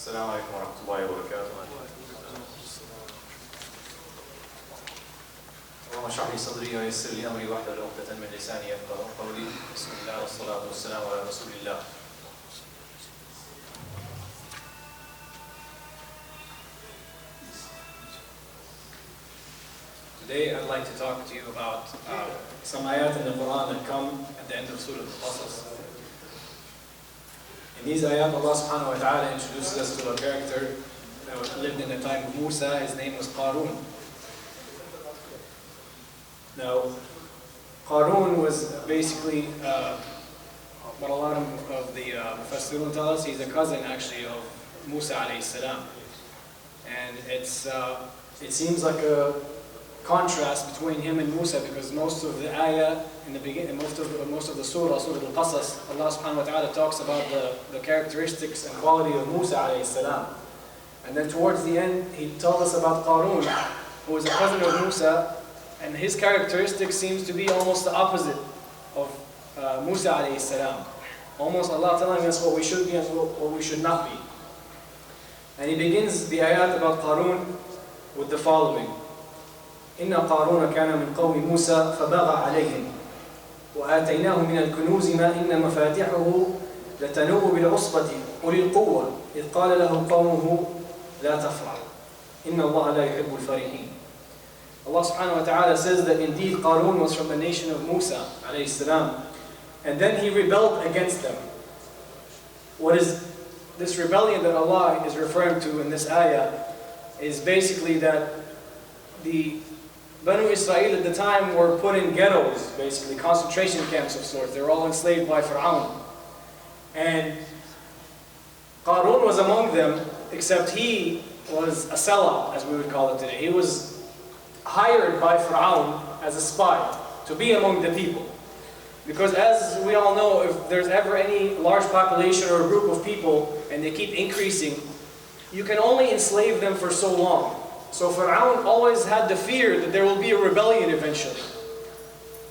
السلام عليكم ورحمة الله وبركاته. اللهم اشرح لي صدري ويسر لي أمري واحلل عقدة من لساني يفقهوا قولي. بسم الله والصلاة والسلام على رسول الله. Today I'd like to talk to you about some ayat in the Quran that come at the end of Surah Al-Qasas. In these ayat, Allah subhanahu wa ta'ala introduces us to a character that lived in the time of Musa. His name was Qarun. Now, Qarun was basically, what a lot of the Mufassirun tell us, he's a cousin actually of Musa alayhi salam. And it seems like a contrast between him and Musa, because most of the ayah in the beginning, most of the surah, Surah Al-Qasas, Allah subhanahu wa ta'ala talks about the characteristics and quality of Musa alayhi salam. And then towards the end, he tells us about Qarun, who was a cousin of Musa, and his characteristics seems to be almost the opposite of Musa alayhi salam. Almost Allah telling us what we should be and what we should not be. And he begins the ayat about Qarun with the following. إن قارون كان من قوم موسى فبغى عليهم وآتيناه من الكنوز ما إن مفاتحه لتنوء بالعصبة أولي القوة إذ قال له قومه لا تفرح إن الله لا يحب الفرحين. Allah subhanahu wa ta'ala says that indeed Qarun was from the nation of Musa alayhi salam, and then he rebelled against them. What is this rebellion that Allah is referring to in this ayah is basically that the Banu Israel at the time were put in ghettos, basically concentration camps of sorts. They were all enslaved by Fir'aun. And Qarun was among them, except he was a sellout, as we would call it today. He was hired by Fir'aun as a spy to be among the people. Because as we all know, if there's ever any large population or a group of people and they keep increasing, you can only enslave them for so long. So Fir'aun always had the fear that there will be a rebellion eventually,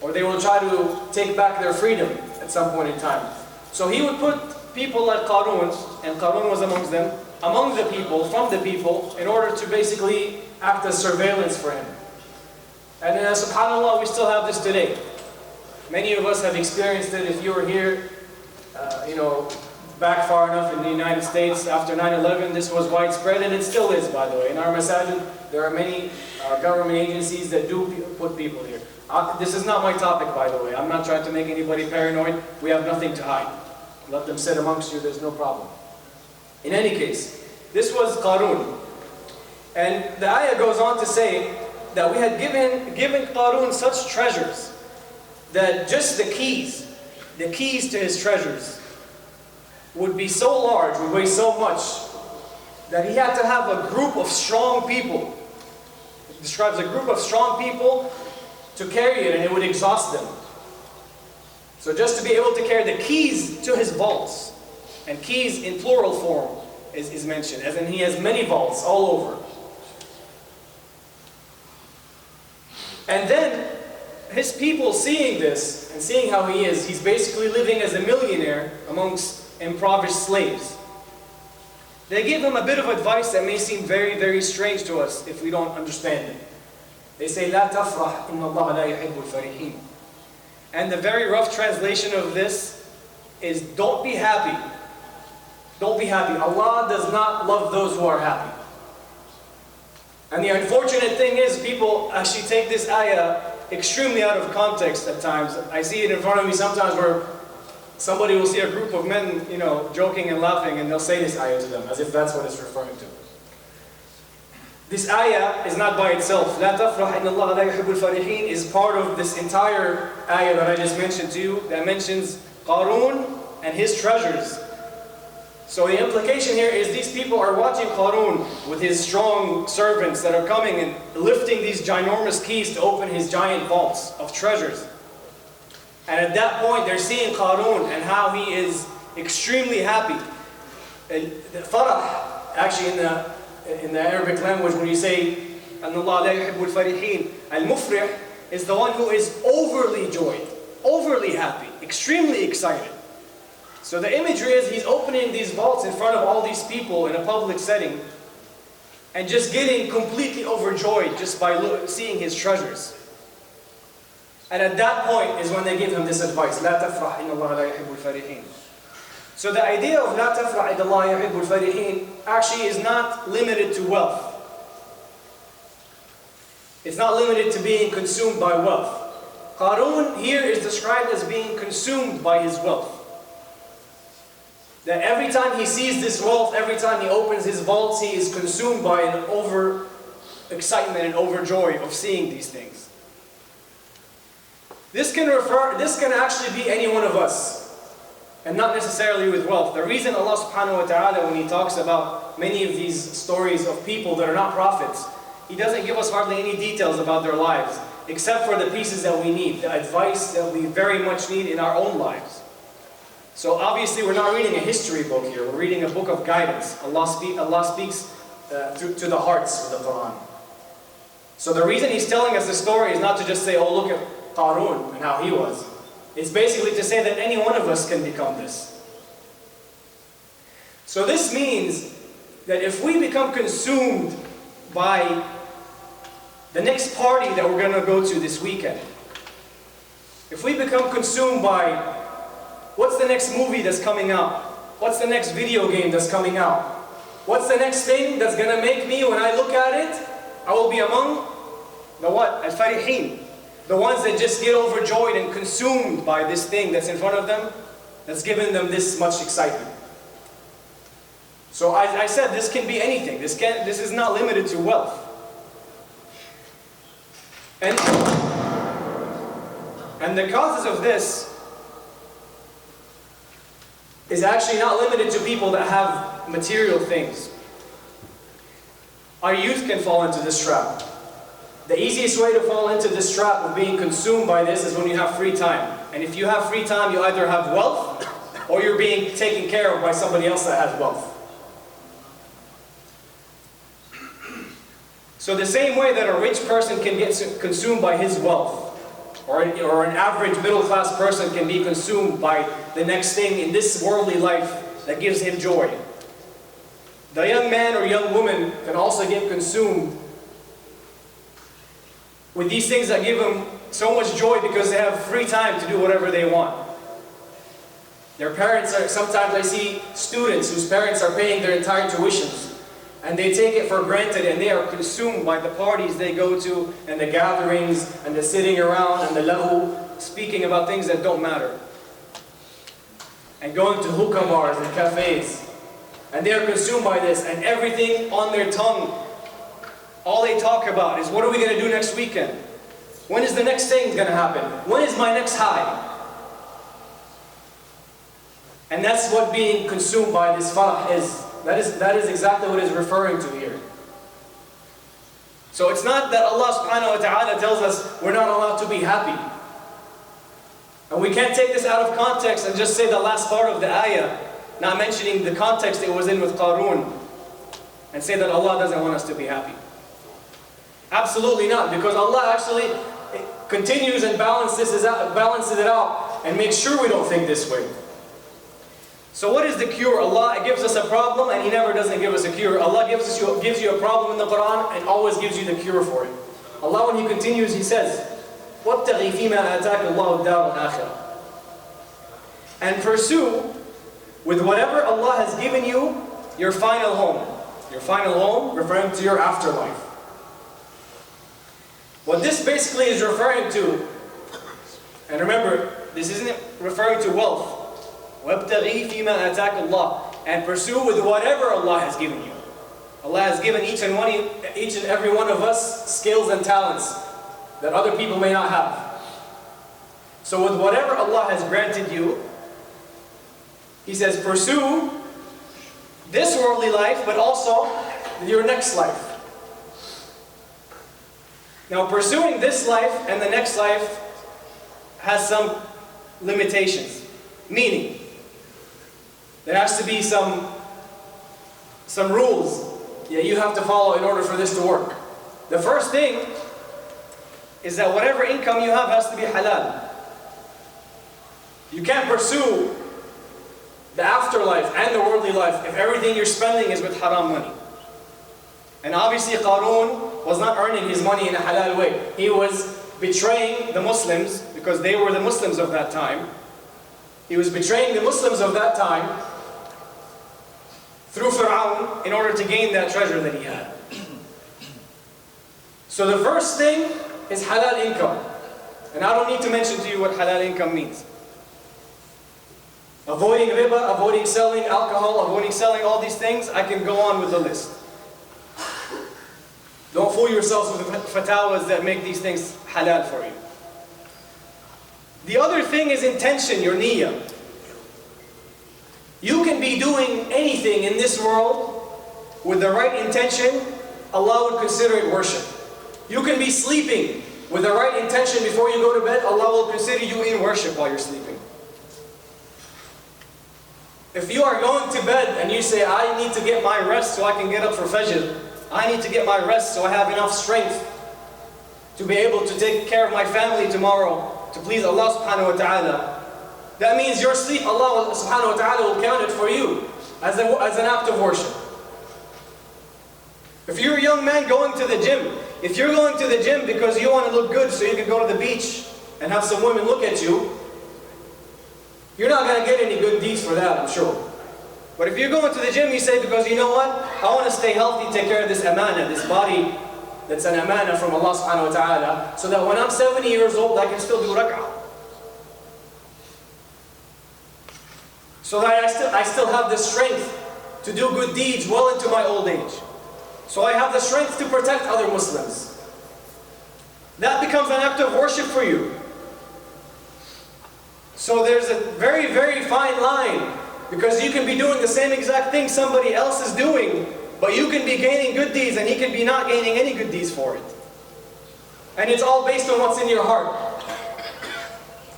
or they will try to take back their freedom at some point in time. So he would put people like Qarun, and Qarun was amongst them, among the people, from the people, in order to basically act as surveillance for him. And subhanAllah, we still have this today. Many of us have experienced it. If you were here, back far enough in the United States after 9/11, this was widespread, and it still is, by the way. In our masajid, there are many government agencies that do put people here. This is not my topic, by the way. I'm not trying to make anybody paranoid. We have nothing to hide. Let them sit amongst you, there's no problem. In any case, this was Qarun. And the ayah goes on to say that we had given Qarun such treasures that just the keys to his treasures would be so large, would weigh so much, that he had to have a group of strong people. It describes a group of strong people to carry it, and it would exhaust them. So just to be able to carry the keys to his vaults, and keys in plural form is mentioned, as in he has many vaults all over. And then his people seeing this, and seeing how he is, he's basically living as a millionaire amongst impoverished slaves. They give him a bit of advice that may seem very, very strange to us if we don't understand it. They say, لا تفرح إن الله لا يحب الفرحين. And the very rough translation of this is, don't be happy, Don't be happy. Allah does not love those who are happy. And the unfortunate thing is, people actually take this ayah extremely out of context at times. I see it in front of me sometimes where somebody will see a group of men, joking and laughing, and they'll say this ayah to them, as if that's what it's referring to. This ayah is not by itself. لا تفرح إن الله لا يحب الفرحين is part of this entire ayah that I just mentioned to you, that mentions Qarun and his treasures. So the implication here is these people are watching Qarun with his strong servants that are coming and lifting these ginormous keys to open his giant vaults of treasures. And at that point they're seeing Qarun and how he is extremely happy. The farah, actually in the Arabic language, when you say أَنَّ اللَّهَ لَا يُحِبُّ الْفَرِحِينَ, al-mufrih is the one who is overly joyed, overly happy, extremely excited. So the imagery is he's opening these vaults in front of all these people in a public setting and just getting completely overjoyed just by seeing his treasures. And at that point is when they give him this advice, لا تفرح إن الله لا يحب الفرحين. So the idea of لا تفرح إن الله يحب الفرحين actually is not limited to wealth. It's not limited to being consumed by wealth. Qarun here is described as being consumed by his wealth. That every time he sees this wealth, every time he opens his vaults, he is consumed by an over-excitement and overjoy of seeing these things. This can actually be any one of us, and not necessarily with wealth. The reason Allah subhanahu wa ta'ala, when He talks about many of these stories of people that are not prophets, He doesn't give us hardly any details about their lives, except for the pieces that we need, the advice that we very much need in our own lives. So obviously we're not reading a history book here, we're reading a book of guidance. Allah speaks to the hearts with the Quran. So the reason He's telling us the story is not to just say, oh look at Qarun and how he was. It's basically to say that any one of us can become this. So this means that if we become consumed by the next party that we're going to go to this weekend, if we become consumed by what's the next movie that's coming out, what's the next video game that's coming out, what's the next thing that's going to make me, when I look at it, I will be among the what? Al-Farihin. The ones that just get overjoyed and consumed by this thing that's in front of them, that's given them this much excitement. So I said this can be anything. This is not limited to wealth. And the causes of this is actually not limited to people that have material things. Our youth can fall into this trap. The easiest way to fall into this trap of being consumed by this is when you have free time. And if you have free time, you either have wealth or you're being taken care of by somebody else that has wealth. So the same way that a rich person can get consumed by his wealth, or an average middle-class person can be consumed by the next thing in this worldly life that gives him joy, the young man or young woman can also get consumed with these things that give them so much joy because they have free time to do whatever they want. Their parents are, sometimes I see students whose parents are paying their entire tuitions, and they take it for granted and they are consumed by the parties they go to and the gatherings and the sitting around and the lahu, speaking about things that don't matter. And going to hookah bars and cafes. And they are consumed by this, and everything on their tongue, all they talk about is, what are we going to do next weekend? When is the next thing going to happen? When is my next high? And that's what being consumed by this farah is. That is exactly what it's referring to here. So it's not that Allah subhanahu wa ta'ala tells us we're not allowed to be happy. And we can't take this out of context and just say the last part of the ayah, not mentioning the context it was in with Qarun, and say that Allah doesn't want us to be happy. Absolutely not, because Allah actually continues and balances it out and makes sure we don't think this way. So what is the cure? Allah gives us a problem and He never doesn't give us a cure. Allah gives you a problem in the Quran and always gives you the cure for it. Allah, when He continues, He says, وَابْتَغِي فِيمَا آتَاكَ اللَّهُ الدَّارَ الْآخِرَةَ, and pursue with whatever Allah has given you, your final home. Your final home, referring to your afterlife. What this basically is referring to, and remember, this isn't referring to wealth. وَابْتَغِي فِي مَا أَتَاكَ اللَّهُ, and pursue with whatever Allah has given you. Allah has given each and every one of us skills and talents that other people may not have. So with whatever Allah has granted you, He says, pursue this worldly life, but also your next life. Now, pursuing this life and the next life has some limitations. Meaning, there has to be some rules that you have to follow in order for this to work. The first thing is that whatever income you have has to be halal. You can't pursue the afterlife and the worldly life if everything you're spending is with haram money. And obviously Qarun was not earning his money in a halal way. He was betraying the Muslims because they were the Muslims of that time. He was betraying the Muslims of that time through Fir'aun in order to gain that treasure that he had. So the first thing is halal income. And I don't need to mention to you what halal income means. Avoiding riba, avoiding selling alcohol, avoiding selling all these things, I can go on with the list. Don't fool yourselves with fatwas that make these things halal for you. The other thing is intention, your niyyah. You can be doing anything in this world with the right intention, Allah would consider it worship. You can be sleeping with the right intention before you go to bed, Allah will consider you in worship while you're sleeping. If you are going to bed and you say, I need to get my rest so I can get up for Fajr, I need to get my rest so I have enough strength to be able to take care of my family tomorrow, to please Allah subhanahu wa ta'ala, that means your sleep, Allah subhanahu wa ta'ala will count it for you as an act of worship. If you're a young man going to the gym, if you're going to the gym because you want to look good so you can go to the beach and have some women look at you, you're not going to get any good deeds for that, I'm sure. But if you're going to the gym, you say, because you know what? I want to stay healthy, take care of this amana, this body that's an amana from Allah subhanahu wa ta'ala, so that when I'm 70 years old, I can still do rak'ah. So that I still have the strength to do good deeds well into my old age. So I have the strength to protect other Muslims. That becomes an act of worship for you. So there's a very, very fine line, because you can be doing the same exact thing somebody else is doing, but you can be gaining good deeds and he can be not gaining any good deeds for it. And it's all based on what's in your heart.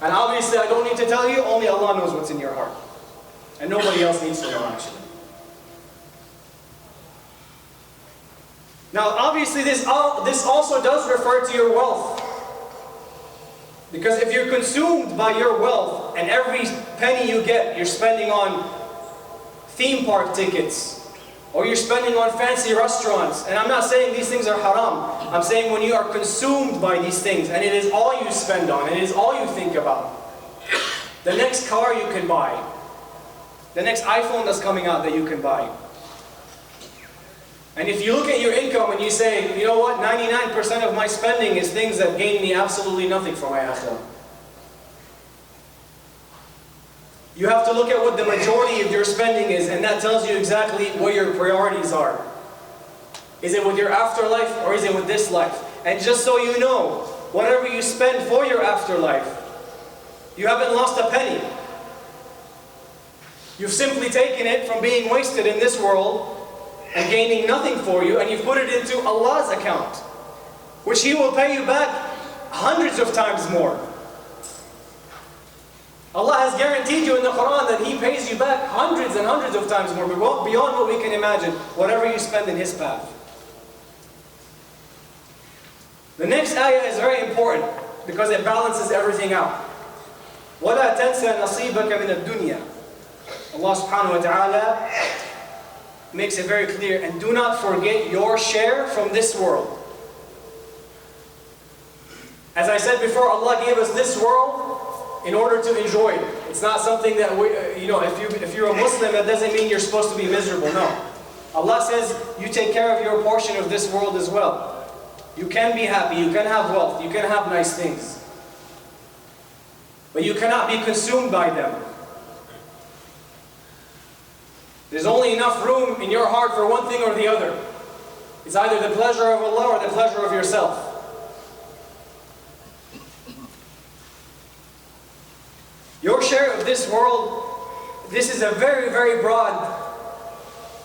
And obviously I don't need to tell you, only Allah knows what's in your heart. And nobody else needs to know, actually. Now obviously this also does refer to your wealth. Because if you're consumed by your wealth and every penny you get, you're spending on theme park tickets, or you're spending on fancy restaurants, and I'm not saying these things are haram, I'm saying when you are consumed by these things and it is all you spend on, it is all you think about, the next car you can buy, the next iPhone that's coming out that you can buy. And if you look at your income and you say, you know what, 99% of my spending is things that gain me absolutely nothing for my akhirah. You have to look at what the majority of your spending is, and that tells you exactly what your priorities are. Is it with your afterlife or is it with this life? And just so you know, whatever you spend for your afterlife, you haven't lost a penny. You've simply taken it from being wasted in this world and gaining nothing for you, and you've put it into Allah's account, which He will pay you back hundreds of times more. Allah has guaranteed you in the Quran that He pays you back hundreds and hundreds of times more, beyond what we can imagine, whatever you spend in His path. The next ayah is very important because it balances everything out. وَلَا تَنْسَ نَصِيبَكَ مِنَ الدُّنْيَا. Allah subhanahu wa ta'ala makes it very clear, and do not forget your share from this world. As I said before, Allah gave us this world in order to enjoy it. It's not something that if you're a Muslim, that doesn't mean you're supposed to be miserable. No. Allah says you take care of your portion of this world as well. You can be happy, you can have wealth, you can have nice things. But you cannot be consumed by them. There's only enough room in your heart for one thing or the other. It's either the pleasure of Allah or the pleasure of yourself. Your share of this world, this is a very, very broad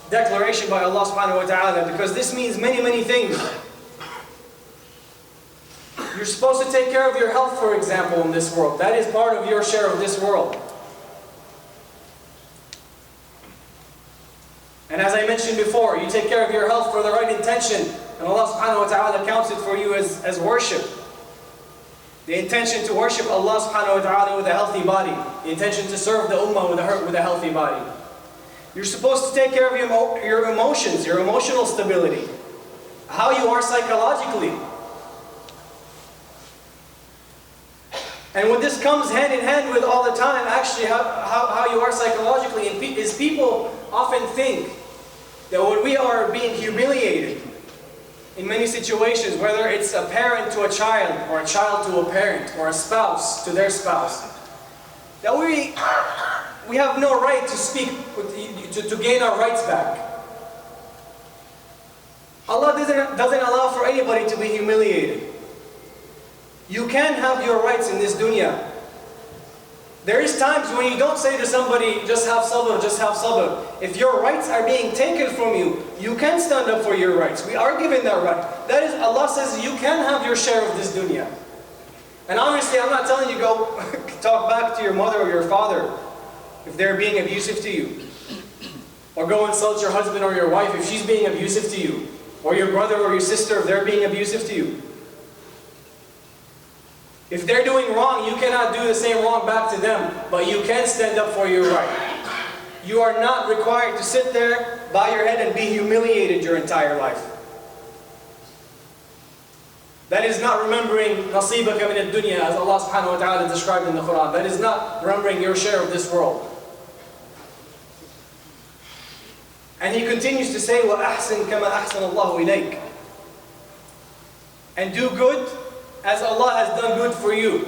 declaration by Allah subhanahu wa ta'ala, because this means many, many things. You're supposed to take care of your health, for example, in this world. That is part of your share of this world. And as I mentioned before, you take care of your health for the right intention, and Allah subhanahu wa ta'ala counts it for you as worship. The intention to worship Allah subhanahu wa ta'ala with a healthy body. The intention to serve the ummah with a healthy body. You're supposed to take care of your emotions, your emotional stability. How you are psychologically. And when this comes hand in hand with all the time, actually how you are psychologically, is people often think that when we are being humiliated in many situations, whether it's a parent to a child, or a child to a parent, or a spouse to their spouse, that we have no right to speak, to gain our rights back. Allah doesn't allow for anybody to be humiliated. You can have your rights in this dunya. There is times when you don't say to somebody, just have sabr, just have sabr. If your rights are being taken from you, you can stand up for your rights. We are given that right. That is, Allah says you can have your share of this dunya. And honestly, I'm not telling you go talk back to your mother or your father if they're being abusive to you. Or go insult your husband or your wife if she's being abusive to you. Or your brother or your sister if they're being abusive to you. If they're doing wrong, you cannot do the same wrong back to them, but you can stand up for your right. You are not required to sit there, bow your head, and be humiliated your entire life. That is not remembering nasibaka min ad-dunya, as Allah subhanahu wa ta'ala described in the Quran. That is not remembering your share of this world. And He continues to say, وَأَحْسِنْ كَمَا أَحْسَنَ اللَّهُ إِلَيْكَ. And do good as Allah has done good for you.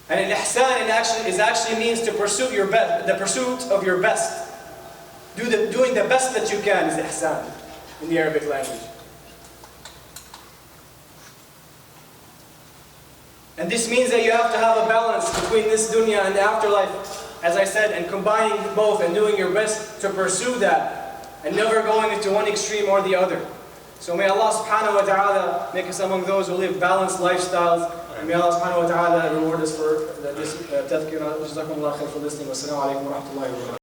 And al-ihsan actually means to pursue your best, the pursuit of your best. Doing the best that you can is ihsan in the Arabic language. And this means that you have to have a balance between this dunya and the afterlife, as I said, and combining both and doing your best to pursue that and never going into one extreme or the other. So may Allah subhanahu wa ta'ala make us among those who live balanced lifestyles. And may Allah subhanahu wa ta'ala reward us for this tadhkirah. Jazakumullah khair for listening. Wassalamu alaikum wa rahmatullahi wa barakatuh.